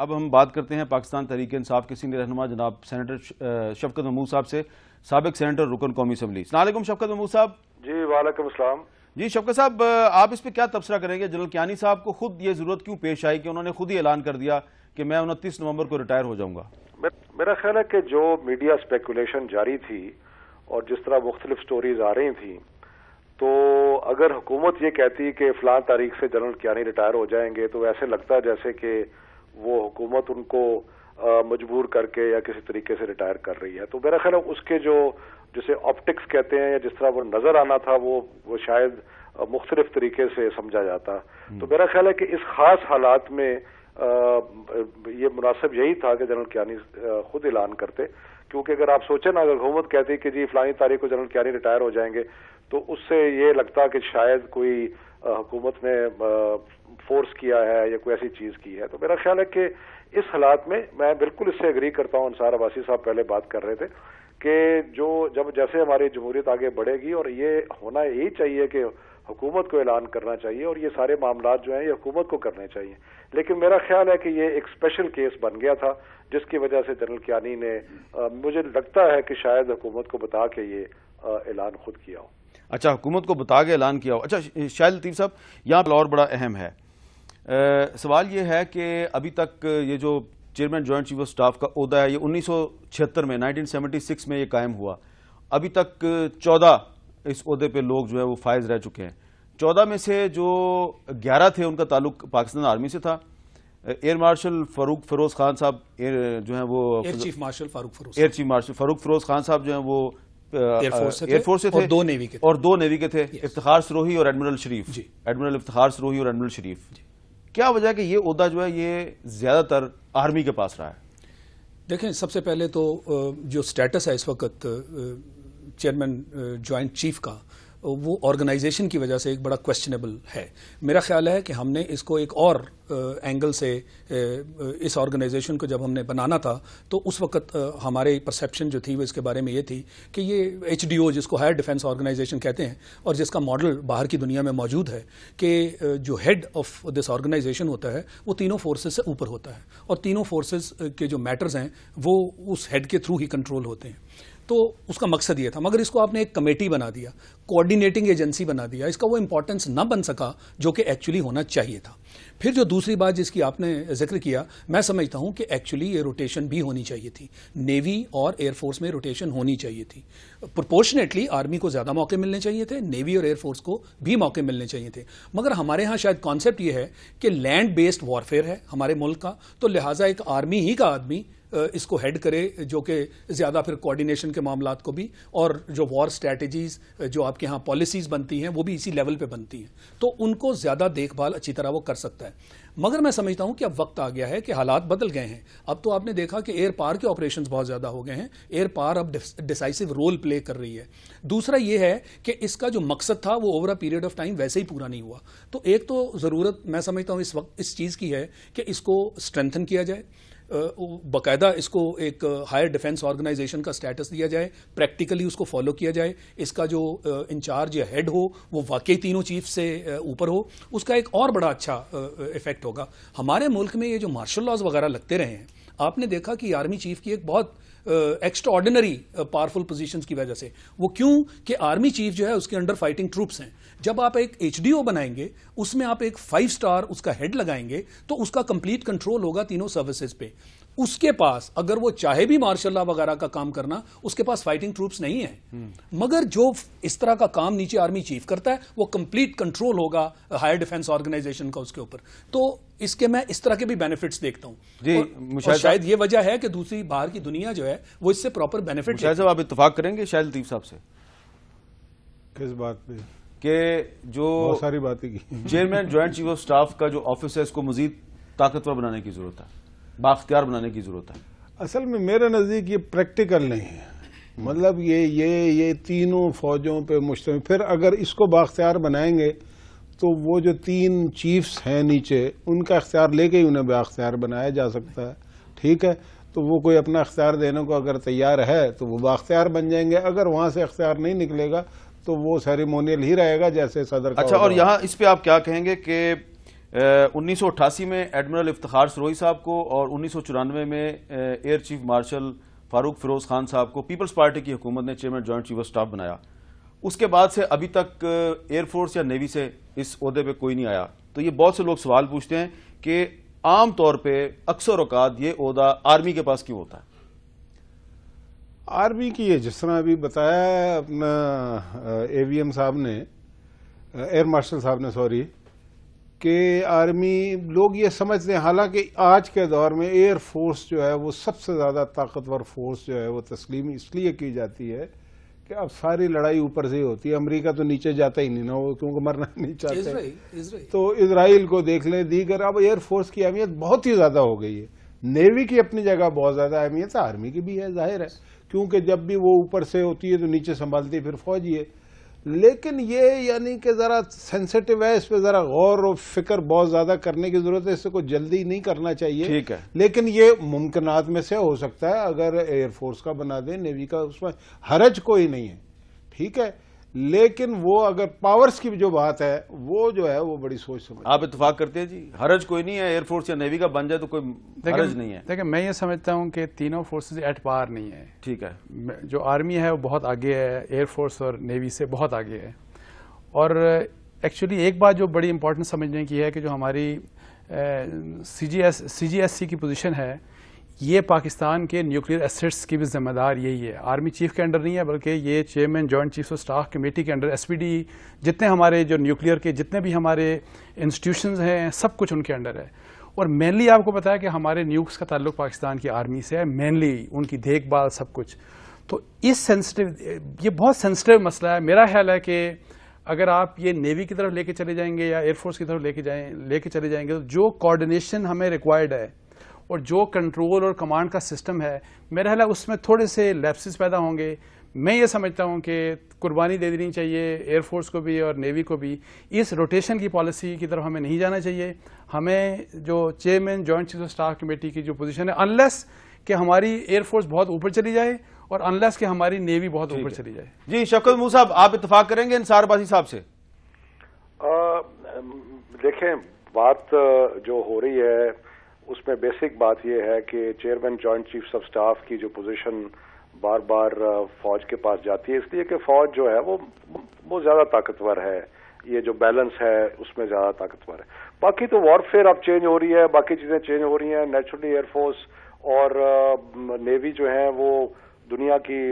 اب ہم بات کرتے ہیں پاکستان تحریک انصاف کے سینئر رہنما جناب سینیٹر شفقت محمود صاحب سے، سابق سینیٹر رکن قومی اسمبلی۔ السلام علیکم شفقت محمود صاحب۔ جی وعلیکم السلام۔ جی شفقت صاحب، آپ اس پہ کیا تبصرہ کریں گے؟ جنرل کیانی صاحب کو خود یہ ضرورت کیوں پیش آئی کہ انہوں نے خود ہی اعلان کر دیا کہ میں 29 نومبر کو ریٹائر ہو جاؤں گا؟ میرا خیال ہے کہ جو میڈیا اسپیکولیشن جاری تھی اور جس طرح مختلف سٹوریز آ رہی تھیں، تو اگر حکومت یہ کہتی کہ فلاں تاریخ سے جنرل کیانی ریٹائر ہو جائیں گے تو ایسے لگتا ہے جیسے کہ وہ حکومت ان کو مجبور کر کے یا کسی طریقے سے ریٹائر کر رہی ہے۔ تو میرا خیال ہے اس کے جو جسے آپٹکس کہتے ہیں یا جس طرح وہ نظر آنا تھا وہ شاید مختلف طریقے سے سمجھا جاتا۔ تو میرا خیال ہے کہ اس خاص حالات میں یہ مناسب یہی تھا کہ جنرل کیانی خود اعلان کرتے، کیونکہ اگر آپ سوچیں نا، اگر حکومت کہتی کہ جی فلانی تاریخ کو جنرل کیانی ریٹائر ہو جائیں گے تو اس سے یہ لگتا کہ شاید کوئی حکومت نے فورس کیا ہے یا کوئی ایسی چیز کی ہے۔ تو میرا خیال ہے کہ اس حالات میں بالکل اس سے اگری کرتا ہوں، انصار عباسی صاحب پہلے بات کر رہے تھے کہ جیسے ہماری جمہوریت آگے بڑھے گی اور یہ ہونا یہی چاہیے کہ حکومت کو اعلان کرنا چاہیے اور یہ سارے معاملات جو ہیں یہ حکومت کو کرنے چاہیے، لیکن میرا خیال ہے کہ یہ ایک اسپیشل کیس بن گیا تھا جس کی وجہ سے جنرل کیانی نے مجھے لگتا ہے کہ شاید حکومت کو بتا کے یہ اعلان خود کیا ہو۔ اچھا، حکومت کو بتا کے اعلان کیا ہو۔ اچھا شاہد لطیف صاحب، یہاں پر اور بڑا اہم ہے سوال یہ ہے کہ ابھی تک یہ جو chairman joint chief of staff کا عہدہ ہے یہ 1976 میں 1976 میں یہ قائم ہوا، ابھی تک 14 اس عہدے پہ لوگ جو ہے وہ فائز رہ چکے ہیں۔ 14 میں سے جو 11 تھے ان کا تعلق پاکستان آرمی سے تھا۔ ایئر مارشل فاروق فیروز خان صاحب جو ہیں وہ ایئر چیف مارشل فاروق فیروز خان صاحب جو ہیں وہ ایئر فورس سے تھے اور دو نیوی کے تھے، افتخار سروہی اور ایڈمرل شریف، ایڈمرل افتخار سروہی اور ایڈمرل شریف۔ کیا وجہ ہے کہ یہ عہدہ جو ہے یہ زیادہ تر آرمی کے پاس رہا ہے؟ دیکھیں، سب سے پہلے تو جو سٹیٹس ہے اس وقت چیئرمین جوائنٹ چیف کا، وہ آرگنائزیشن کی وجہ سے ایک بڑا کویسچنیبل ہے۔ میرا خیال ہے کہ ہم نے اس کو ایک اور اینگل سے اس آرگنائزیشن کو جب ہم نے بنانا تھا تو اس وقت ہمارے پرسیپشن جو تھی وہ اس کے بارے میں یہ تھی کہ یہ ایچ ڈی او، جس کو ہائر ڈیفنس آرگنائزیشن کہتے ہیں اور جس کا ماڈل باہر کی دنیا میں موجود ہے، کہ جو ہیڈ آف دس آرگنائزیشن ہوتا ہے وہ تینوں فورسز سے اوپر ہوتا ہے اور تینوں فورسز کے جو میٹرز ہیں وہ اس ہیڈ کے تھرو ہی کنٹرول ہوتے ہیں۔ تو اس کا مقصد یہ تھا، مگر اس کو آپ نے ایک کمیٹی بنا دیا، کوآرڈینیٹنگ ایجنسی بنا دیا، اس کا وہ امپورٹنس نہ بن سکا جو کہ ایکچولی ہونا چاہیے تھا۔ پھر جو دوسری بات جس کی آپ نے ذکر کیا، میں سمجھتا ہوں کہ ایکچولی یہ روٹیشن بھی ہونی چاہیے تھی، نیوی اور ایئر فورس میں روٹیشن ہونی چاہیے تھی۔ پرپورشنیٹلی آرمی کو زیادہ موقع ملنے چاہیے تھے، نیوی اور ایئر فورس کو بھی موقع ملنے چاہیے تھے، مگر ہمارے ہاں شاید کانسیپٹ یہ ہے کہ لینڈ بیسڈ وارفیئر ہے ہمارے ملک کا، تو لہٰذا ایک آرمی ہی کا آدمی اس کو ہیڈ کرے، جو کہ زیادہ پھر کوآرڈینیشن کے معاملات کو بھی، اور جو وار سٹریٹجیز جو آپ کے ہاں پالیسیز بنتی ہیں وہ بھی اسی لیول پہ بنتی ہیں، تو ان کو زیادہ دیکھ بھال اچھی طرح وہ کر سکتا ہے۔ مگر میں سمجھتا ہوں کہ اب وقت آ گیا ہے کہ حالات بدل گئے ہیں۔ اب تو آپ نے دیکھا کہ ایئر پار کے آپریشنز بہت زیادہ ہو گئے ہیں، ایئر پار اب ڈیسائسو رول پلے کر رہی ہے۔ دوسرا یہ ہے کہ اس کا جو مقصد تھا وہ over a period of time ویسے ہی پورا نہیں ہوا۔ تو ایک تو ضرورت میں سمجھتا ہوں اس وقت اس چیز کی ہے کہ اس کو اسٹرینتھن کیا جائے، باقاعدہ اس کو ایک ہائر ڈیفنس آرگنائزیشن کا سٹیٹس دیا جائے، پریکٹیکلی اس کو فالو کیا جائے، اس کا جو انچارج یا ہیڈ ہو وہ واقعی تینوں چیف سے اوپر ہو، اس کا ایک اور بڑا اچھا ایفیکٹ ہوگا۔ ہمارے ملک میں یہ جو مارشل لاز وغیرہ لگتے رہے ہیں، آپ نے دیکھا کہ آرمی چیف کی ایک بہت ایکسٹرا آرڈینری پاورفل پوزیشنز کی وجہ سے، وہ کیوں کہ آرمی چیف جو ہے اس کے انڈر فائٹنگ ٹروپس ہیں۔ جب آپ ایک ایچ ڈی او بنائیں گے، اس میں آپ ایک 5 اسٹار اس کا ہیڈ لگائیں گے تو اس کا کمپلیٹ کنٹرول ہوگا تینوں سروسز پہ۔ اس کے پاس اگر وہ چاہے بھی مارشل لا وغیرہ کا کام کرنا، اس کے پاس فائٹنگ ٹروپس نہیں ہیں، مگر جو اس طرح کا کام نیچے آرمی چیف کرتا ہے وہ کمپلیٹ کنٹرول ہوگا ہائر ڈیفنس آرگنائزیشن کا اس کے اوپر۔ تو اس کے میں اس طرح کے بھی بینیفٹس دیکھتا ہوں، اور شاید یہ وجہ ہے کہ دوسری باہر کی دنیا جو ہے وہ اس سے پراپر بینیفٹ۔ شاید صاحب آپ اتفاق کریں گے شاہد لطیف صاحب سے کس بات پہ؟ کہ جو ساری باتیں کی chairman joint chief of staff کا جو آفس ہے اس کو مزید طاقتور بنانے کی ضرورت ہے، بااختیار بنانے کی ضرورت ہے؟ اصل میں میرے نزدیک یہ پریکٹیکل نہیں ہے، مطلب یہ تینوں فوجوں پہ مشتمل۔ پھر اگر اس کو بااختیار بنائیں گے تو وہ جو 3 چیفز ہیں نیچے، ان کا اختیار لے کے ہی انہیں بااختیار بنایا جا سکتا ہے، ٹھیک ہے؟ تو وہ کوئی اپنا اختیار دینے کو اگر تیار ہے تو وہ بااختیار بن جائیں گے، اگر وہاں سے اختیار نہیں نکلے گا تو وہ سیریمونیل ہی رہے گا جیسے صدر کا۔ اچھا، اور یہاں اس پہ آپ کیا کہیں گے کہ 1988 میں ایڈمرل افتخار سروئی صاحب کو اور 1994 میں ایئر چیف مارشل فاروق فیروز خان صاحب کو پیپلز پارٹی کی حکومت نے chairman joint chief of staff بنایا. اس کے بعد سے ابھی تک ایئر فورس یا نیوی سے اس عہدے پہ کوئی نہیں آیا. تو یہ بہت سے لوگ سوال پوچھتے ہیں کہ عام طور پہ اکثر اوقات یہ عہدہ آرمی کے پاس کیوں ہوتا ہے؟ آرمی کی ہے، جس طرح ابھی بتایا ہے اپنا اے وی ایم صاحب نے، ایئر مارشل صاحب نے، سوری، کہ آرمی لوگ یہ سمجھتے ہیں، حالانکہ آج کے دور میں ایئر فورس جو ہے وہ سب سے زیادہ طاقتور فورس جو ہے وہ تسلیم اس لیے کی جاتی ہے کہ اب ساری لڑائی اوپر سے ہی ہوتی ہے. امریکہ تو نیچے جاتا ہی نہیں نا، وہ کیونکہ مرنا نہیں چاہتے. تو اسرائیل کو دیکھ لیں، دیگر. اب ایئر فورس کی اہمیت بہت ہی زیادہ ہو گئی ہے. نیوی کی اپنی جگہ بہت زیادہ اہمیت ہے، آرمی کی بھی ہے، ظاہر ہے، کیونکہ جب بھی وہ اوپر سے ہوتی ہے تو نیچے سنبھالتی پھر فوجی ہے. لیکن یہ یعنی کہ ذرا سینسٹیو ہے، اس پہ ذرا غور و فکر بہت زیادہ کرنے کی ضرورت ہے. اس سے کوئی جلدی نہیں کرنا چاہیے. ٹھیک ہے، لیکن یہ ممکنات میں سے ہو سکتا ہے اگر ایئر فورس کا بنا دیں، نیوی کا، اس میں حرج کوئی نہیں ہے. ٹھیک ہے، لیکن وہ اگر پاورز کی جو بات ہے وہ جو ہے وہ بڑی سوچ سمجھ. آپ اتفاق کرتے ہیں جی؟ حرج کوئی نہیں ہے، ایئر فورس یا نیوی کا بن جائے تو کوئی حرج نہیں ہے. دیکھیں، میں یہ سمجھتا ہوں کہ تینوں فورسز ایٹ پار نہیں ہے. ٹھیک ہے، جو آرمی ہے وہ بہت آگے ہے، ایئر فورس اور نیوی سے بہت آگے ہے. اور ایکچولی ایک بات جو بڑی امپورٹنٹ سمجھنے کی ہے کہ جو ہماری سی جی ایس سی کی پوزیشن ہے، یہ پاکستان کے نیوکلیئر ایسٹس کی بھی ذمہ دار یہی ہے. آرمی چیف کے انڈر نہیں ہے، بلکہ یہ chairman joint chief of staff committee کے انڈر، ایس پی ڈی، جتنے ہمارے جو نیوکلیئر کے جتنے بھی ہمارے انسٹیٹیوشنز ہیں سب کچھ ان کے انڈر ہے. اور مینلی آپ کو پتا ہے کہ ہمارے نیوکس کا تعلق پاکستان کی آرمی سے ہے، مینلی ان کی دیکھ بھال سب کچھ. تو یہ بہت سینسٹیو مسئلہ ہے. میرا خیال ہے کہ اگر آپ یہ نیوی کی طرف لے کے چلے جائیں گے یا ایئر فورس کی طرف لے کے چلے جائیں گے تو جو کوآرڈینیشن ہمیں ریکوائرڈ ہے اور جو کنٹرول اور کمانڈ کا سسٹم ہے، میرا خیال ہے اس میں تھوڑے سے لیپسز پیدا ہوں گے. میں یہ سمجھتا ہوں کہ قربانی دے دینی چاہیے ایئر فورس کو بھی اور نیوی کو بھی. اس روٹیشن کی پالیسی کی طرف ہمیں نہیں جانا چاہیے. ہمیں جو chairman joint chief of staff committee کی جو پوزیشن ہے، انلیس کہ ہماری ایئر فورس بہت اوپر چلی جائے اور انلیس کہ ہماری نیوی بہت اوپر چلی جائے. جی شفقت محمود صاحب، آپ اتفاق کریں گے انصار عباسی صاحب سے؟ دیکھیں، بات جو ہو رہی ہے اس میں بیسک بات یہ ہے کہ chairman joint chief of staff کی جو پوزیشن بار بار فوج کے پاس جاتی ہے، اس لیے کہ فوج جو ہے وہ زیادہ طاقتور ہے. یہ جو بیلنس ہے اس میں زیادہ طاقتور ہے. باقی تو وارفیئر اب چینج ہو رہی ہے، باقی چیزیں چینج ہو رہی ہیں. نیچرلی ایئر فورس اور نیوی جو ہیں وہ دنیا کی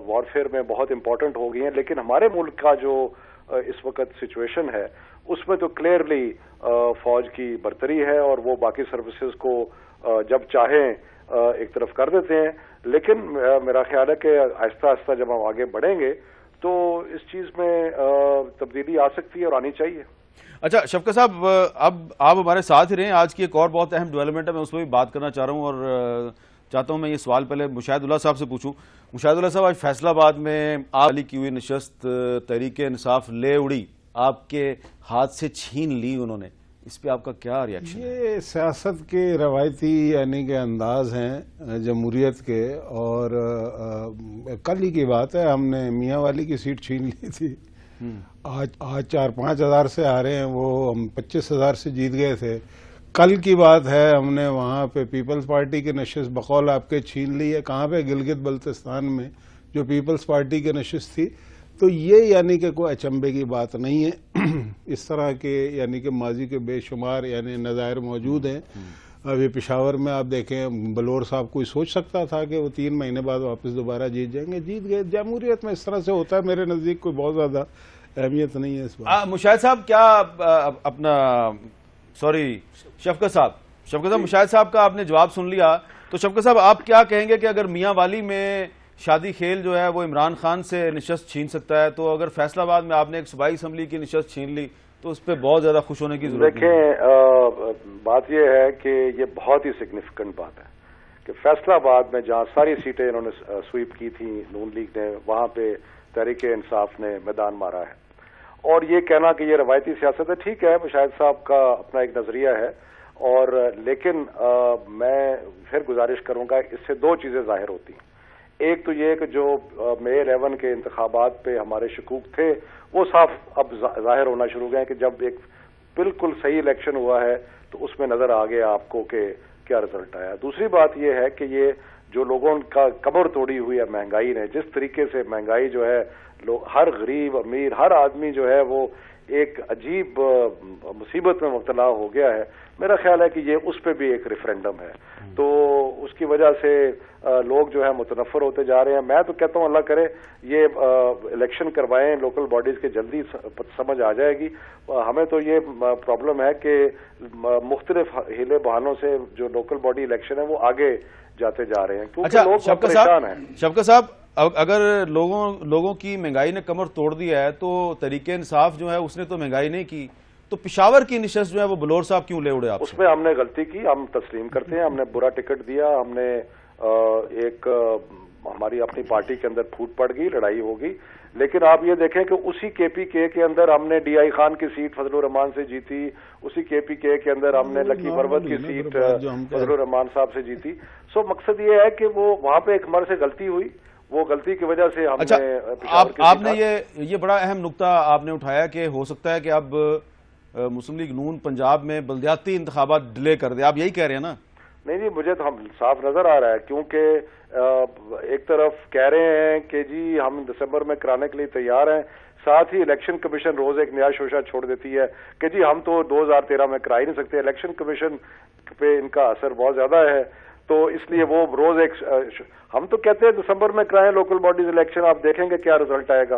وارفیئر میں بہت امپورٹنٹ ہو گئی ہیں. لیکن ہمارے ملک کا جو اس وقت سچویشن ہے اس میں تو کلیئرلی فوج کی برتری ہے اور وہ باقی سروسز کو جب چاہیں ایک طرف کر دیتے ہیں. لیکن میرا خیال ہے کہ آہستہ آہستہ جب ہم آگے بڑھیں گے تو اس چیز میں تبدیلی آ سکتی ہے اور آنی چاہیے. اچھا شفقت صاحب، اب آپ ہمارے ساتھ ہی رہیں. آج کی ایک اور بہت اہم ڈیولپمنٹ ہے، میں اس پہ بھی بات کرنا چاہ رہا ہوں اور چاہتا ہوں میں یہ سوال پہلے مشاہد اللہ صاحب سے پوچھوں. مشاہد اللہ صاحب، آج فیصل آباد میں آپ کی ہوئی نشست تحریک انصاف لے اڑی، آپ کے ہاتھ سے چھین لی انہوں نے، اس پہ آپ کا کیا ریاکشن ہے؟ یہ سیاست کے روایتی یعنی کہ انداز ہیں جمہوریت کے. اور کل ہی کی بات ہے، ہم نے میاں والی کی سیٹ چھین لی تھی. آج 4-5 ہزار سے آ رہے ہیں، وہ ہم 25 ہزار سے جیت گئے تھے. کل کی بات ہے، ہم نے وہاں پہ پیپلز پارٹی کی نشست بقول آپ کے چھین لی ہے. کہاں پہ؟ گلگت بلتستان میں، جو پیپلز پارٹی کی نشست تھی. تو یہ یعنی کہ کوئی اچنبے کی بات نہیں ہے. اس طرح کے یعنی کہ ماضی کے بے شمار یعنی نظائر موجود ہیں. ابھی پشاور میں آپ دیکھیں، بلور صاحب کوئی سوچ سکتا تھا کہ وہ 3 مہینے بعد واپس دوبارہ جیت جائیں گے؟ جیت گئے. جمہوریت میں اس طرح سے ہوتا ہے. میرے نزدیک کوئی بہت زیادہ اہمیت نہیں ہے اس بات. مشاہد صاحب کیا اپنا شفقت صاحب مشاہد صاحب کا آپ نے جواب سن لیا، تو شفقت صاحب آپ کیا کہیں گے کہ اگر میاں والی میں شادی کھیل جو ہے وہ عمران خان سے نشست چھین سکتا ہے، تو اگر فیصل آباد میں آپ نے ایک صوبائی اسمبلی کی نشست چھین لی تو اس پہ بہت زیادہ خوش ہونے کی ضرورت نہیں؟ دیکھیں، بات یہ ہے کہ یہ بہت ہی سگنیفیکنٹ بات ہے کہ فیصل آباد میں جہاں ساری سیٹیں انہوں نے سویپ کی تھیں نون لیگ نے، وہاں پہ تحریک انصاف نے میدان مارا ہے. اور یہ کہنا کہ یہ روایتی سیاست ہے، ٹھیک ہے، مشاہد صاحب کا اپنا ایک نظریہ ہے. اور لیکن میں پھر گزارش کروں گا، اس سے 2 چیزیں ظاہر ہوتی ہیں. ایک تو یہ کہ جو مئی 11 کے انتخابات پہ ہمارے شکوک تھے وہ صاف اب ظاہر ہونا شروع گئے کہ جب ایک بالکل صحیح الیکشن ہوا ہے تو اس میں نظر آ گیا آپ کو کہ کیا رزلٹ آیا. دوسری بات یہ ہے کہ یہ جو لوگوں کا کمر توڑی ہوئی ہے مہنگائی نے, جس طریقے سے مہنگائی جو ہے ہر غریب امیر ہر آدمی جو ہے وہ ایک عجیب مصیبت میں مبتلا ہو گیا ہے. میرا خیال ہے کہ یہ اس پہ بھی ایک ریفرینڈم ہے, تو اس کی وجہ سے لوگ جو ہے متنفر ہوتے جا رہے ہیں. میں تو کہتا ہوں اللہ کرے یہ الیکشن کروائیں لوکل باڈیز کے, جلدی سمجھ آ جائے گی. ہمیں تو یہ پرابلم ہے کہ مختلف ہیلے بہانوں سے جو لوکل باڈی الیکشن ہے وہ آگے جاتے جا رہے ہیں کیونکہ لوگ پریشان ہیں. شفقت صاحب, اگر لوگوں کی مہنگائی نے کمر توڑ دیا ہے تو تحریک انصاف جو ہے اس نے تو مہنگائی نہیں کی, تو پشاور کی نشست جو ہے وہ بلور صاحب کیوں لے اڑے آپ؟ اس میں ہم نے غلطی کی, ہم تسلیم کرتے ہیں, ہم نے برا ٹکٹ دیا, ہم نے ایک ہماری اپنی پارٹی کے اندر پھوٹ پڑ گئی, لڑائی ہو گئی. لیکن آپ یہ دیکھیں کہ اسی کے پی کے اندر ہم نے ڈی آئی خان کی سیٹ فضل الرحمان سے جیتی, اسی کے پی کے اندر ہم نے لکی مروت کی سیٹ فضل الرحمان صاحب سے جیتی. سو مقصد یہ ہے کہ وہ وہاں پہ ایک ہمارے سے غلطی ہوئی, وہ غلطی کی وجہ سے ہم نے آپ نے یہ بڑا اہم نقطہ آپ نے اٹھایا کہ ہو سکتا ہے کہ اب مسلم لیگ نون پنجاب میں بلدیاتی انتخابات ڈیلے کر دے. آپ یہی کہہ رہے ہیں نا؟ نہیں مجھے تو صاف نظر آ رہا ہے, کیونکہ ایک طرف کہہ رہے ہیں کہ جی ہم دسمبر میں کرانے کے لیے تیار ہیں, ساتھ ہی الیکشن کمیشن روز ایک نیا شوشہ چھوڑ دیتی ہے کہ جی ہم تو 2013 میں کرا ہی نہیں سکتے. الیکشن کمیشن پہ ان کا اثر بہت زیادہ ہے, تو اس لیے وہ روز ایک, ہم تو کہتے ہیں دسمبر میں کرائیں لوکل باڈیز الیکشن, آپ دیکھیں گے کیا رزلٹ آئے گا.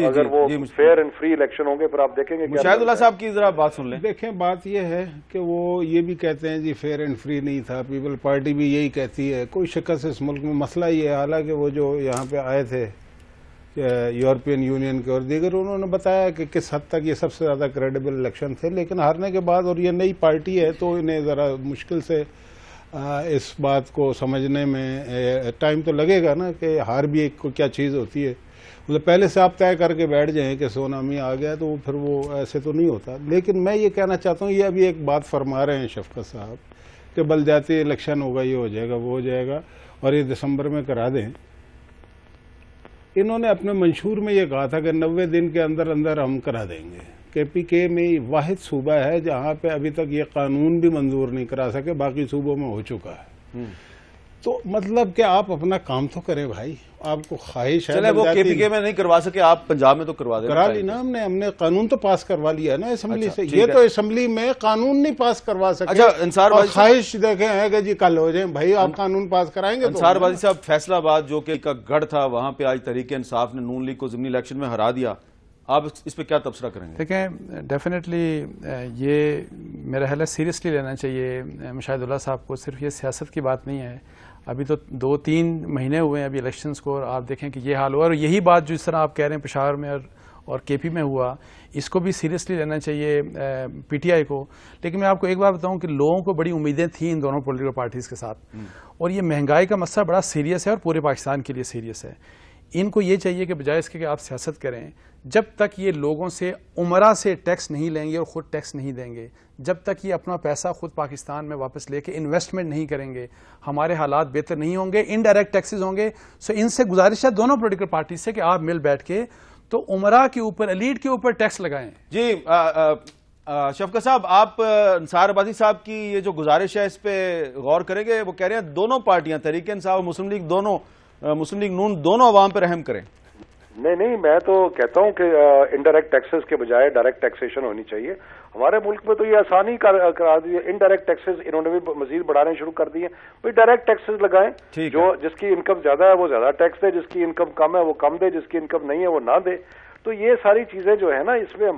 اگر وہ فیئر اینڈ فری الیکشن ہوں گے پھر آپ دیکھیں گے. مشاہد اللہ صاحب کی ذرا بات سن لیں. دیکھیں بات یہ ہے کہ وہ یہ بھی کہتے ہیں جی فیئر اینڈ فری نہیں تھا, پیپل پارٹی بھی یہی کہتی ہے. کوئی شکست اس ملک میں مسئلہ یہ ہے, حالانکہ وہ جو یہاں پہ آئے تھے یورپین یونین کے اور دیگر, انہوں نے بتایا کہ کس حد تک یہ سب سے زیادہ کریڈیبل الیکشن تھے, لیکن ہارنے کے بعد, اور یہ نئی پارٹی ہے تو انہیں ذرا مشکل سے اس بات کو سمجھنے میں ٹائم تو لگے گا نا کہ ہار بھی ایک کیا چیز ہوتی ہے. مطلب پہلے سے آپ طے کر کے بیٹھ جائیں کہ سونامی آ گیا تو پھر وہ ایسے تو نہیں ہوتا. لیکن میں یہ کہنا چاہتا ہوں, یہ ابھی ایک بات فرما رہے ہیں شفقت صاحب کہ بلدیاتی الیکشن ہوگا, یہ ہو جائے گا, وہ ہو جائے گا, اور یہ دسمبر میں کرا دیں. انہوں نے اپنے منشور میں یہ کہا تھا کہ 90 دن کے اندر اندر ہم کرا دیں گے. کے پی کے میں واحد صوبہ ہے جہاں پہ ابھی تک یہ قانون بھی منظور نہیں کرا سکے, باقی صوبوں میں ہو چکا ہے. تو مطلب کہ آپ اپنا کام تو کریں بھائی, آپ کو خواہش ہے. چلے وہ کے پی کے میں نہیں کروا سکے, آپ پنجاب میں تو کروا دیں. کرا لی نا ہم نے قانون تو پاس کروا لیا ہے نا اسمبلی سے. یہ تو اسمبلی میں قانون نہیں پاس کروا سکے. اچھا, خواہش دیکھیں ہے کہ جی کل ہو جائیں بھائی, آپ قانون پاس کرائیں گے. انصار بازی صاحب, فیصلہ آباد جو کہ کا گڑھ تھا, وہاں پہ آج تحریک انصاف نے نون لیگ کو ضمنی الیکشن میں ہرا دیا, آپ اس پہ کیا تبصرہ کریں گے؟ دیکھیں ڈیفینیٹلی یہ میرا خیال ہے سیریسلی لینا چاہیے مشاہد اللہ صاحب کو. صرف یہ سیاست کی بات نہیں ہے, ابھی تو 2-3 مہینے ہوئے ہیں ابھی الیکشنز کو, اور آپ دیکھیں کہ یہ حال ہوا, اور یہی بات جو اس طرح آپ کہہ رہے ہیں پشاور میں اور کے پی میں ہوا, اس کو بھی سیریسلی لینا چاہیے پی ٹی آئی کو. لیکن میں آپ کو ایک بات بتاؤں کہ لوگوں کو بڑی امیدیں تھیں ان دونوں پولیٹیکل پارٹیز کے ساتھ, اور یہ مہنگائی کا مسئلہ بڑا سیریس ہے اور پورے پاکستان کے لیے سیریس ہے. ان کو یہ چاہیے کہ بجائے اس کے کہ آپ سیاست کریں, جب تک یہ لوگوں سے عمرہ سے ٹیکس نہیں لیں گے اور خود ٹیکس نہیں دیں گے, جب تک یہ اپنا پیسہ خود پاکستان میں واپس لے کے انویسٹمنٹ نہیں کریں گے, ہمارے حالات بہتر نہیں ہوں گے. انڈائریکٹ ٹیکسز ہوں گے. سو ان سے گزارش ہے دونوں پولیٹیکل پارٹیز سے کہ آپ مل بیٹھ کے تو عمرہ کے اوپر, ایلیٹ کے اوپر ٹیکس لگائیں. جی شفقت صاحب, آپ انصار آبادی صاحب کی یہ جو گزارش ہے اس پہ غور کریں گے؟ وہ کہہ رہے ہیں دونوں پارٹیاں, تحریک انصاف اور مسلم لیگ دونوں, مسلم لیگ نون دونوں عوام پہ رحم کریں. نہیں, میں تو کہتا ہوں کہ انڈائریکٹ ٹیکسز کے بجائے ڈائریکٹ ٹیکسیشن ہونی چاہیے. ہمارے ملک میں تو یہ آسانی کرا دی ہے, انڈائریکٹ ٹیکسز انہوں نے بھی مزید بڑھانے شروع کر دیے. بھائی ڈائریکٹ ٹیکسز لگائیں, جو جس کی انکم زیادہ ہے وہ زیادہ ٹیکس دے, جس کی انکم کم ہے وہ کم دے, جس کی انکم نہیں ہے وہ نہ دے. تو یہ ساری چیزیں جو ہے نا, اس میں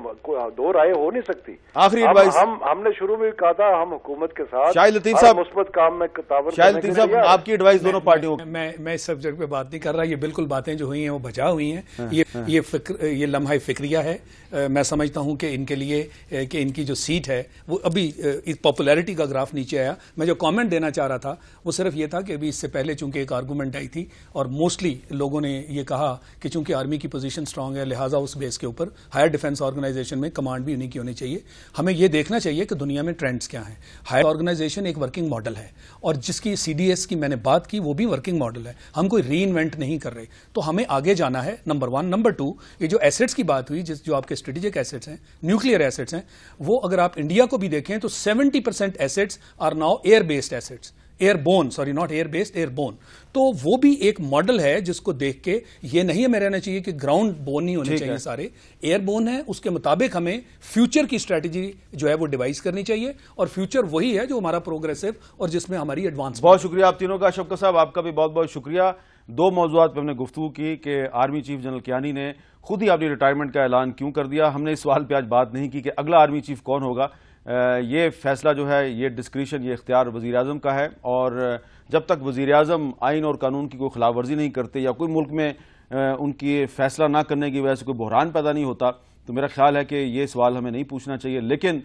دو رائے ہو نہیں سکتی. آخری ایڈوائس ہم نے شروع میں کہا تھا ہم حکومت کے ساتھ شاہد لطیف صاحب مثبت کام میں تعاون. شاہد لطیف صاحب, آپ کی ایڈوائس دونوں پارٹیوں. میں اس سبجیکٹ پہ بات نہیں کر رہا, یہ بالکل باتیں جو ہوئی ہیں وہ بجا ہوئی ہیں. یہ لمحہ فکریہ ہے. میں سمجھتا ہوں کہ ان کے لیے کہ ان کی جو سیٹ ہے وہ ابھی پاپولیرٹی کا گراف نیچے آیا. میں جو کامنٹ دینا چاہ رہا تھا وہ صرف یہ تھا کہ ابھی اس سے پہلے چونکہ ایک آرگومنٹ آئی تھی اور موسٹلی لوگوں نے یہ کہا کہ چونکہ آرمی کی پوزیشن سٹرانگ ہے لہٰذا لہٰذا اس بیس کے اوپر ہائر ڈیفنس آرگنائزیشن میں کمانڈ بھی انہیں کی ہونی چاہیے. ہمیں یہ دیکھنا چاہیے کہ دنیا میں ٹرینڈز کیا ہیں. ہائر آرگنائزیشن ایک ورکنگ ماڈل ہے اور جس کی CDS کی میں نے بات کی وہ بھی ورکنگ ماڈل ہے. ہم کوئی ری انوینٹ نہیں کر رہے, تو ہمیں آگے جانا ہے. نمبر 1. نمبر 2, یہ جو ایسٹس کی بات ہوئی, جو آپ کے اسٹریٹجک ایسٹس ہیں, نیوکلیئر ایسٹس ہیں, وہ اگر آپ انڈیا کو بھی دیکھیں تو 70% assets are now air based assets, airborne, sorry not air based, airborne. تو وہ بھی ایک ماڈل ہے جس کو دیکھ کے یہ نہیں ہمیں رہنا چاہیے کہ گراؤنڈ بون ہی ہونے چاہیے, سارے ایئر بون ہیں. اس کے مطابق ہمیں فیوچر کی اسٹریٹجی جو ہے وہ ڈیوائز کرنی چاہیے, اور فیوچر وہی ہے جو ہمارا پروگریسو اور جس میں ہماری ایڈوانس. بہت شکریہ آپ تینوں کا. شفقت صاحب آپ کا بھی بہت بہت شکریہ. 2 موضوعات پہ ہم نے گفتگو کی کہ آرمی چیف جنرل کیانی نے خود ہی اپنی ریٹائرمنٹ کا اعلان کیوں کر دیا. ہم نے اس سوال پہ آج بات نہیں کی کہ اگلا آرمی چیف کون ہوگا. یہ فیصلہ جو ہے, یہ ڈسکریشن, یہ اختیار وزیر اعظم کا ہے, اور جب تک وزیر اعظم آئین اور قانون کی کوئی خلاف ورزی نہیں کرتے یا کوئی ملک میں ان کی فیصلہ نہ کرنے کی وجہ سے کوئی بحران پیدا نہیں ہوتا, تو میرا خیال ہے کہ یہ سوال ہمیں نہیں پوچھنا چاہیے. لیکن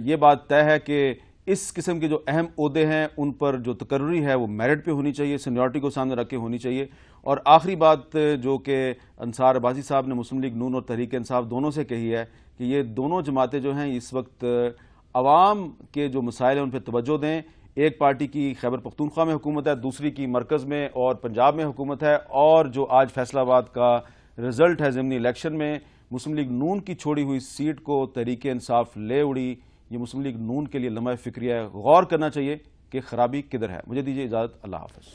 یہ بات طے ہے کہ اس قسم کے جو اہم عہدے ہیں ان پر جو تقرری ہے وہ میرٹ پہ ہونی چاہیے, سینیورٹی کو سامنے رکھ کے ہونی چاہیے. اور آخری بات جو کہ انصار عباسی صاحب نے مسلم لیگ نون اور تحریک انصاف دونوں سے کہی ہے کہ یہ دونوں جماعتیں جو ہیں اس وقت عوام کے جو مسائل ہیں ان پہ توجہ دیں. ایک پارٹی کی خیبر پختونخوا میں حکومت ہے, دوسری کی مرکز میں اور پنجاب میں حکومت ہے, اور جو آج فیصل آباد کا رزلٹ ہے ضمنی الیکشن میں, مسلم لیگ نون کی چھوڑی ہوئی سیٹ کو تحریک انصاف لے اڑی. یہ مسلم لیگ نون کے لیے لمحہ فکریہ غور کرنا چاہیے کہ خرابی کدھر ہے. مجھے دیجیے اجازت, اللہ حافظ.